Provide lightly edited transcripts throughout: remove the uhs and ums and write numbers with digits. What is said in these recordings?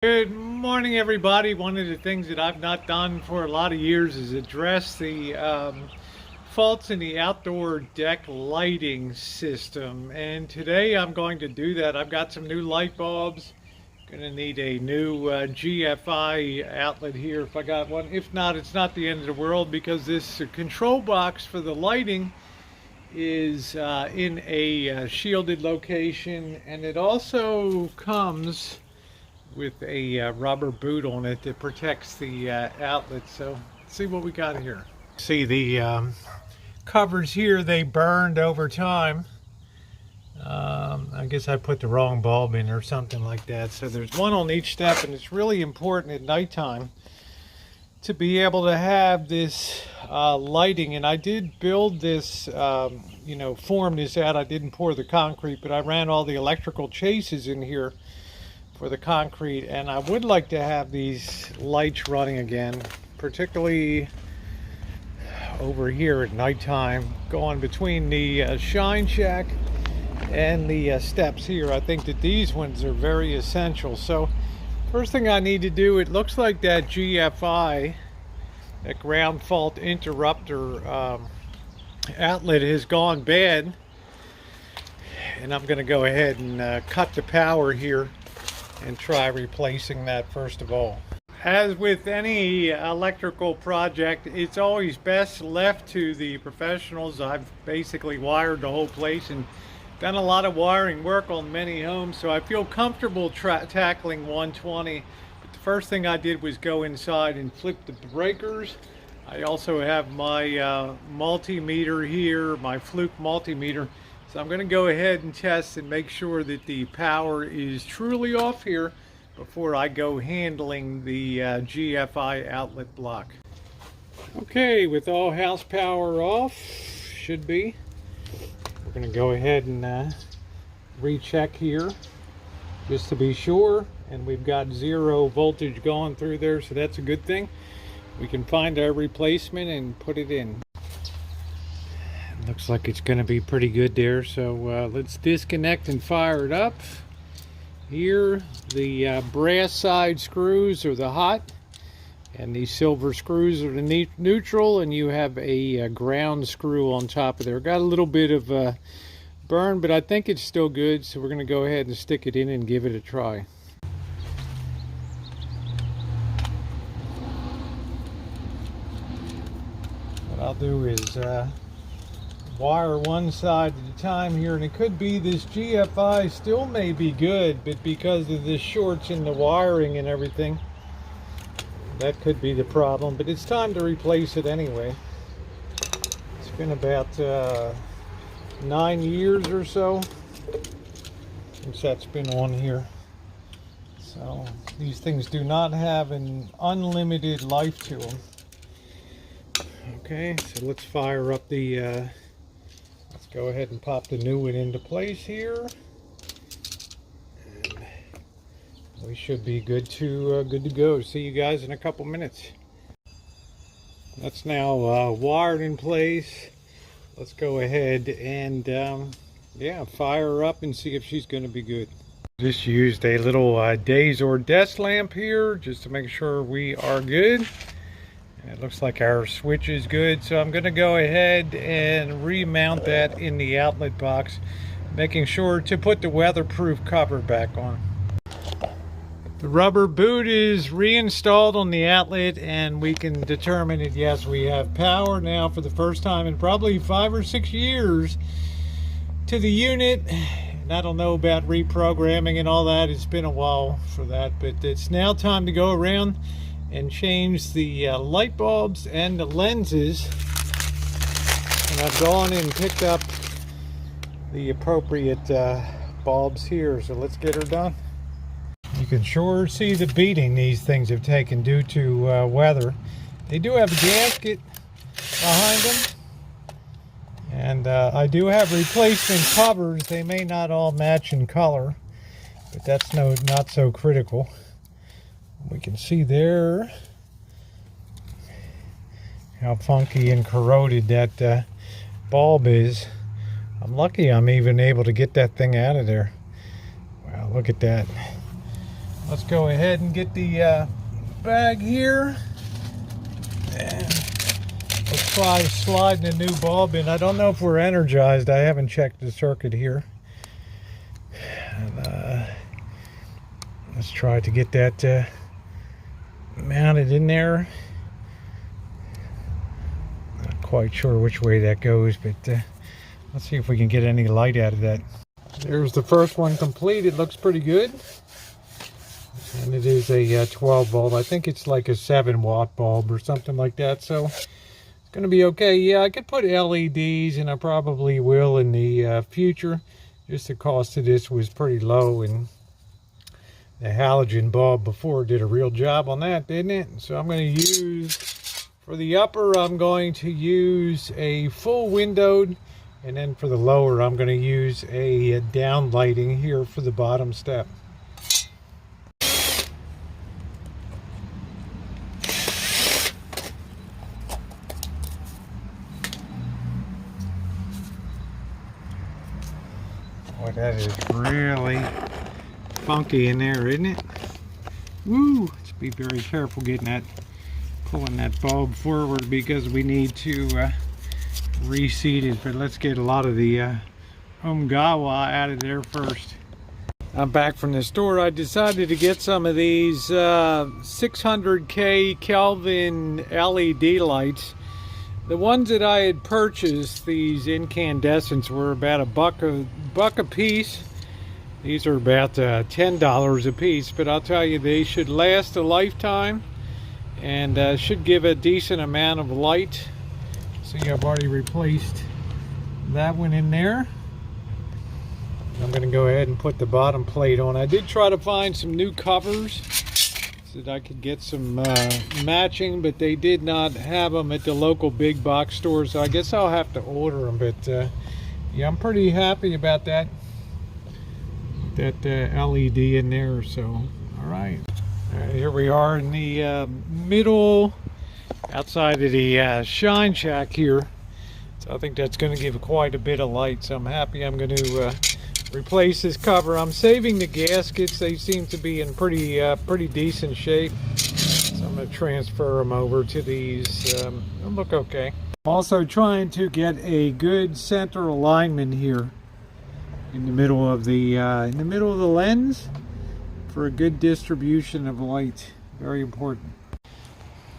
Good morning, everybody. One of the things that I've not done for a lot of years is address the faults in the outdoor deck lighting system. And today I'm going to do that. I've got some new light bulbs. Going to need a new GFI outlet here if I got one. If not, it's not the end of the world because this control box for the lighting is in a shielded location, and it also comes with a rubber boot on it that protects the outlet. So let's see what we got here. See the covers here, they burned over time. I guess I put the wrong bulb in or something like that. So there's one on each step, and it's really important at nighttime to be able to have this lighting. And I did build this, form this out. I didn't pour the concrete, but I ran all the electrical chases in here for the concrete, and I would like to have these lights running again, particularly over here at nighttime, going between the shine shack and the steps here. I think that these ones are very essential. So first thing I need to do, it looks like that GFI, that ground fault interrupter outlet, has gone bad, and I'm going to go ahead and cut the power here and try replacing that first of all. As with any electrical project, it's always best left to the professionals. I've basically wired the whole place and done a lot of wiring work on many homes, so I feel comfortable tackling 120. But the first thing I did was go inside and flip the breakers. I also have my multimeter here, my Fluke multimeter. So I'm going to go ahead and test and make sure that the power is truly off here before I go handling the GFI outlet block. Okay, with all house power off, should be. We're going to go ahead and recheck here just to be sure. And we've got 0 voltage going through there, so that's a good thing. We can find our replacement and put it in. Looks like it's going to be pretty good there, so let's disconnect and fire it up. Here, the brass side screws are the hot, and the silver screws are the neutral, and you have a ground screw on top of there. Got a little bit of burn, but I think it's still good, so we're going to go ahead and stick it in and give it a try. What I'll do is wire one side at a time here, and it could be this GFI still may be good, but because of the shorts in the wiring and everything, that could be the problem. But it's time to replace it anyway. It's been about 9 years or so since that's been on here. So these things do not have an unlimited life to them. Okay, so let's fire up the let's go ahead and pop the new one into place here, and we should be good to go. See you guys in a couple minutes. That's now wired in place. Let's go ahead and fire her up and see if she's going to be good. Just used a little days or desk lamp here just to make sure we are good. And it looks like our switch is good, so I'm going to go ahead and remount that in the outlet box, making sure to put the weatherproof cover back on. The rubber boot is reinstalled on the outlet, and we can determine that yes, we have power now for the first time in probably 5 or 6 years to the unit. And I don't know about reprogramming and all that. It's been a while for that, but it's now time to go around and change the light bulbs and the lenses. And I've gone and picked up the appropriate bulbs here, so let's get her done. You can sure see the beating these things have taken due to weather. They do have a gasket behind them, and I do have replacement covers. They may not all match in color, but that's not so critical. We can see there how funky and corroded that bulb is. I'm lucky I'm even able to get that thing out of there. Wow, look at that. Let's go ahead and get the bag here. And let's try sliding a new bulb in. I don't know if we're energized. I haven't checked the circuit here. And, let's try to get that mounted in there. Not quite sure which way that goes, but let's see if we can get any light out of that. There's the first one complete. It looks pretty good. And it is a 12 volt. I think it's like a 7-watt bulb or something like that. So it's going to be okay. Yeah, I could put LEDs, and I probably will in the future. Just the cost of this was pretty low, and the halogen bulb before did a real job on that, didn't it? So I'm going to use, for the upper, I'm going to use a full windowed, and then for the lower, I'm going to use a down lighting here for the bottom step. Boy, that is really funky in there, isn't it? Woo! Let's be very careful getting that, pulling that bulb forward, because we need to reseat it. But let's get a lot of the Umgawa out of there first. I'm back from the store. I decided to get some of these 600K Kelvin LED lights. The ones that I had purchased, these incandescents, were about a buck a piece. These are about $10 a piece, but I'll tell you, they should last a lifetime and should give a decent amount of light. See, I've already replaced that one in there. I'm going to go ahead and put the bottom plate on. I did try to find some new covers so that I could get some matching, but they did not have them at the local big box store, so I guess I'll have to order them. But yeah, I'm pretty happy about that LED in there. So all right, here we are in the middle, outside of the shine shack here. So I think that's going to give quite a bit of light, so I'm happy. I'm going to replace this cover. I'm saving the gaskets. They seem to be in pretty decent shape, so I'm going to transfer them over to these. They'll look okay. I'm also trying to get a good center alignment here in the middle of the lens for a good distribution of light. Very important.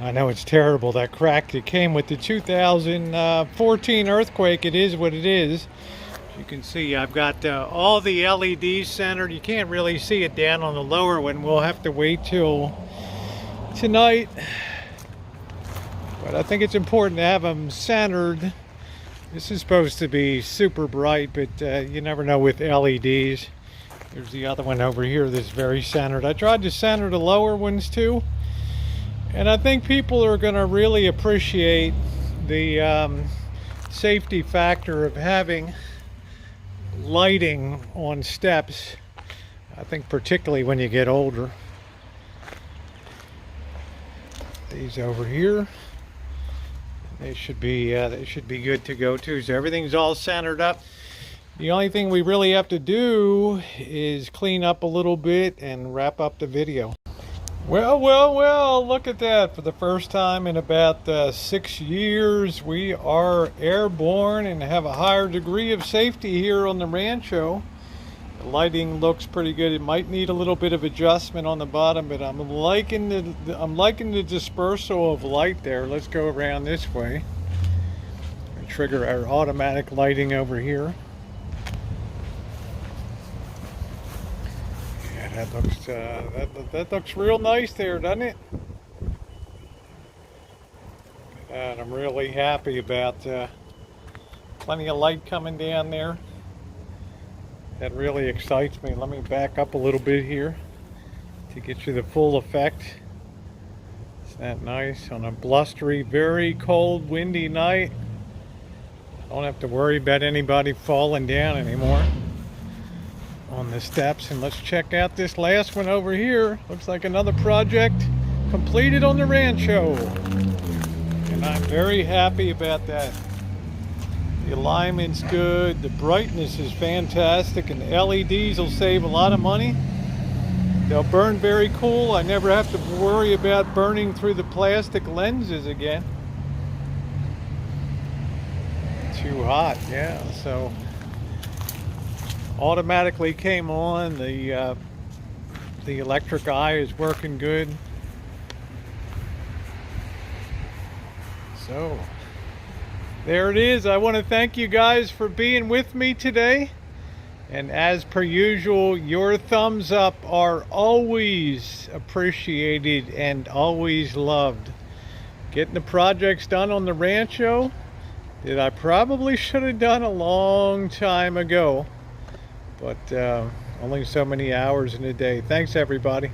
I know it's terrible, that crack that came with the 2014 earthquake. It is what it is. You can see I've got all the LEDs centered. You can't really see it down on the lower one. We'll have to wait till tonight. But I think it's important to have them centered. This is supposed to be super bright, but you never know with LEDs. There's the other one over here that's very centered. I tried to center the lower ones too. And I think people are going to really appreciate the safety factor of having lighting on steps. I think particularly when you get older. These over here, they should be good to go too. So everything's all centered up. The only thing we really have to do is clean up a little bit and wrap up the video. Well, look at that. For the first time in about 6 years, we are airborne and have a higher degree of safety here on the Rancho. The lighting looks pretty good. It might need a little bit of adjustment on the bottom, but I'm liking the dispersal of light there. Let's go around this way and trigger our automatic lighting over here. That looks real nice there, doesn't it? And I'm really happy about plenty of light coming down there. That really excites me. Let me back up a little bit here to get you the full effect. Isn't that nice? On a blustery, very cold, windy night, I don't have to worry about anybody falling down anymore on the steps. And let's check out this last one over here. Looks like another project completed on the Rancho, and I'm very happy about that. The alignment's good, the brightness is fantastic, and the LEDs will save a lot of money. They'll burn very cool. I never have to worry about burning through the plastic lenses again. Too hot, yeah. So automatically came on. The electric eye is working good. So there it is. I want to thank you guys for being with me today. And as per usual, your thumbs up are always appreciated and always loved. Getting the projects done on the Rancho that I probably should have done a long time ago. But only so many hours in a day. Thanks, everybody.